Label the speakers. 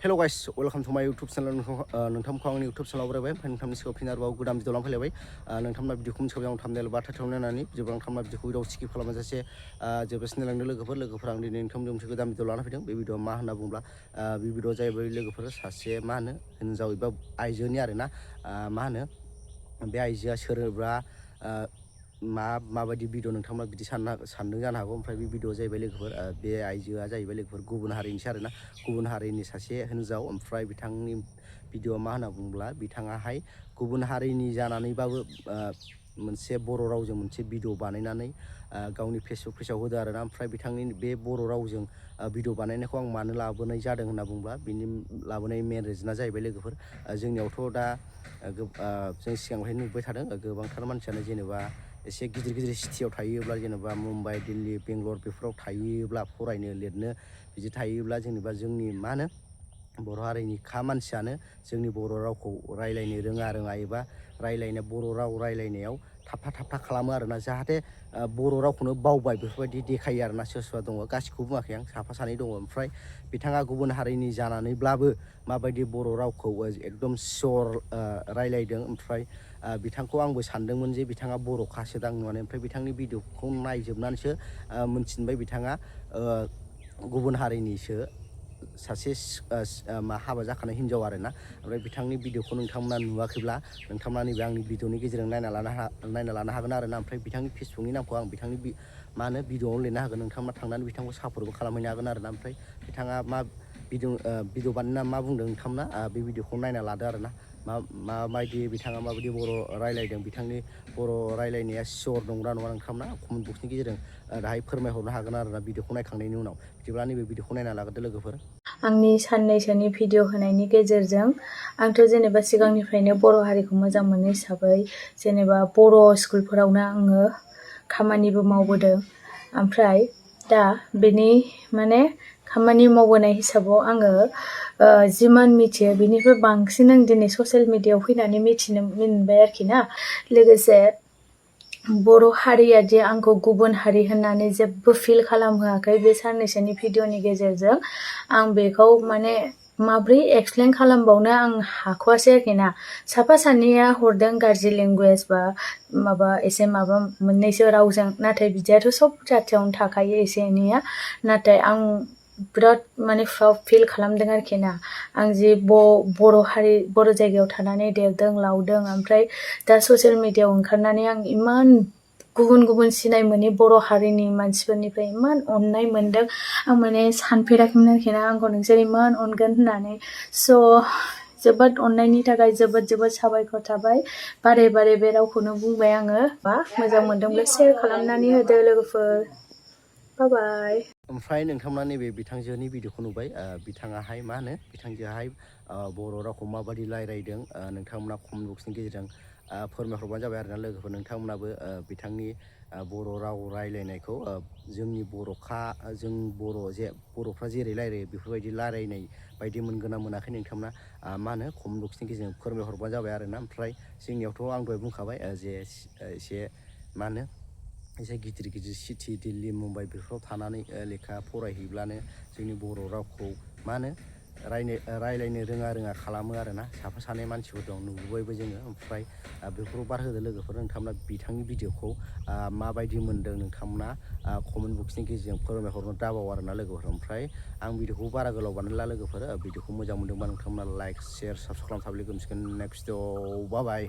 Speaker 1: Hello guys, welcome to my YouTube channel. नोंथांखौ आंनि YouTube channel बरायबाय ओमफ्राय नोंथांनि सिगाङाव फिन आरोबाव गोदान भिडिअ लानानै फैलायबाय नोंथांमोना भिडिअखौ मोनसेयाव आं थाम्बनेल बा टाइटेल नायनानै जेब्ला नोंथांमोना भिडिअखौ भिडिअ स्किप खालामाजासे जोबजासिम नायलांदों लोगोफोर आं दिनै नोंथांमोनजों मोनसे गोदान भिडिअ लाना फैदों बे भिडिअआ मा होनना बुङोब्ला बे भिडिअआ जाहैबाय लोगोफोर सासे मा होनो हिन्जाव एबा आइजोनि आरोना मा होनो बे आइजोआ सोरबा माबायदि भिडिअ नोंथांमोना बिदि सानदों जानो हागौ ओमफ्राय बे भिडिअआ जाहैबाय लोगोफोर बे आइजोआ जाहैबाय लोगोफोर गुबुन हारिनिसो आरोना गुबुन हारिनि सासे हिन्जाव ओमफ्राय बिथांनि भिडिअआ मा होनना बुङोब्ला बिथाङाहाय गुबुन हारिनि जानानैबाबो मोनसे बर' रावजों मोनसे भिडिअ बानायनानै गावनि फेसबुक पेजाव होदो आरोना ओमफ्राय बिथांनि बे बर' रावजों भिडिअ बानायनायखौ आं मानो लाबोनाय जादों होनना बुङोब्ला बिनि लाबोनाय मेन रिजोना जाहैबाय लोगोफोर जोंनियावथ' दा जों सिगांनिफ्रायनो नुबाय थादों गोबांथार मानसियानो जेनेबा एसे गिदिर सिटियाव थायोब्ला जेनेबा मुम्बाइ दिल्ली बेंगलर बेफोराव थायोब्ला फरायनो लिरनो बिदि थायोब्ला जेनेबा जोंनि मा होनो बर' हारिनि मानसियानो जोंनि बर' रावखौ रायलायनो रोङा एबा बर' राव रायलायनायाव थाबथा खालामो आरोना जाहाथे बर' रावखौनो बावबाय बेफोरबायदि देखायो आरोना सोरबा दङ गासिखौबो बुङाखै आं साफा सानै दङ ओमफ्राय बिथाङा गुबुन हारिनि जानानैब्लाबो माबायदि बर' रावखौ एकदम सियर रायलायदों ओमफ्राय बिथांखौ आंबो सानदोंमोन जे बिथाङा बर'खासो दां होननानै ओमफ्राय बिथांनि भिडिअखौ नायजोबनानैसो मोनथिनबाय बिथाङा गुबुन हारिनिसो सासे हाबा जाखानाय हिन्जाव आरोना ओमफ्राय बिथांनि भिडिअखौ नोंथांमोना नुवाखैब्ला नोंथांमोना नैबे आंनि भिडिअनि गेजेरजों नायना लानो हागोन आरोना ओमफ्राय बिथांनि फेसबुकनि नामखौ आं बिथांनि मा होनो भिडिअआवनो लिरना होगोन नोंथांमोना थांनानै बिथांखौ सापर्टबो खालामहैनो हागोन आरोना ओमफ्राय बिथाङा मा भिडिअ बानायना मा बुंदों नोंथांमोना बे भिडिअखौ नायना लादो आरोना माबायदि बिथाङा माबायदि बर' रायलायदों बिथांनि बर' रायलायनाया सियर नंगौना नङा नोंथांमोना कमेन्ट बक्सनि गेजेरजों दाहाय फोरमायहरनो हागोन आरोना भिडिअखौ नायखांनायनि उनाव बिदिब्ला नैबे भिडिअखौ नायना लागोदो लोगोफोर
Speaker 2: आंनि साननैसोनि भिडिअ होनायनि गेजेरजों आंथ' जेनेबा सिगांनिफ्रायनो बर' हारिखौ मोजां मोनो हिसाबै जेनेबा बर' स्कुलफोरावनो आङो खामानिबो मावबोदों ओमफ्राय दा बेनि माने खामानि मावबोनाय हिसाबाव आङो जिमान मिथियो बेनिफ्राय बांसिन आं दिनै ससियेल मिडियायाव फैनानै मिथिनो मोनबाय आरोखि ना लोगोसे बर' हारिया जे आंखौ गुबुन हारि होननानै जेबो फिल खालामहोआखै बे साननैसोनि भिडिअनि गेजेरजों आं बेखौ माने माब्रै एक्सप्लेन खालामबावनो आं हाख'वासै आरोखि ना साफा सानैया हरदों गाज्रि लेंगुवेज बा माबा मोननैसो रावजों नाथाय बिदियाथ' सब जाथियावनो थाखायो एसे एनैया नाथाय आं बिराद माने प्राउड फिल खालामदों आरोखि ना आं जे बर' जायगायाव थानानै देरदों लावदों ओमफ्राय दा ससियेल मिडियायाव ओंखारनानै आं इमान गुबुन सिनाय मोनि बर' हारिनि मानसिफोरनिफ्राय इमान अननाय मोनदों आं माने सानफेराखैमोन आरोखि ना आंखौ नोंसोर इमान अनगोन होननानै स' जोबोद अननायनि थाखाय जोबोद साबायखर थाबाय बारे बे रावखौनो बुंबाय आङो मोजां मोनदोंब्ला शेयार खालामनानै होदो लोगोफोर बाय
Speaker 1: ओमफ्राय नोंथांमोना नैबे बिथांजोनि भिडिअखौ नुबाय बिथाङाहाय मा होनो बिथांजोहाय बर' रावखौ माबायदि रायलायदों नोंथांमोना कमेन्ट बक्सनि गेजेरजों फोरमायहरबानो जाबाय आरोना लोगोफोर नोंथांमोनाबो बिथांनि बर' राव रायलायनायखौ जोंनि बर'फ्रा जेरै रायलायो बेफोरबायदि रायलायनाय बायदि मोनगोन ना मोनाखै नोंथांमोना मा होनो कमेन्ट बक्सनि गेजेरजों फोरमायहरबानो जाबाय आरोना ओमफ्राय जोंनियावथ' आं दहाय बुंखाबाय जे एसे मा होनो एसे गिदिर सिटि दिल्ली मुम्बाइ बेफोराव थानानै लेखा फरायहैब्लानो जोंनि बर' रावखौ मा होनो रायलायनो रोङा खालामो आरोना साफा सानै मानसिफोर दं नुबोबायबो जोङो ओमफ्राय बेफोराव बार होदो लोगोफोर नोंथांमोना बिथांनि भिडिअखौ माबायदि मोन्दों नोंथांमोना कमेन्ट बक्सनि गेजेरजों फोरमायहरनो दाबाव आरोना लोगोफोर ओमफ्राय आं भिडिअखौ बारा गोलाव बानायला लोगोफोर भिडिअखौ मोजां मोनदोंबा नोंथांमोना लाइक शेयार साबसक्राइब खालामना थाबले गोमसिगोन नेक्स्ट भिडिअ बाय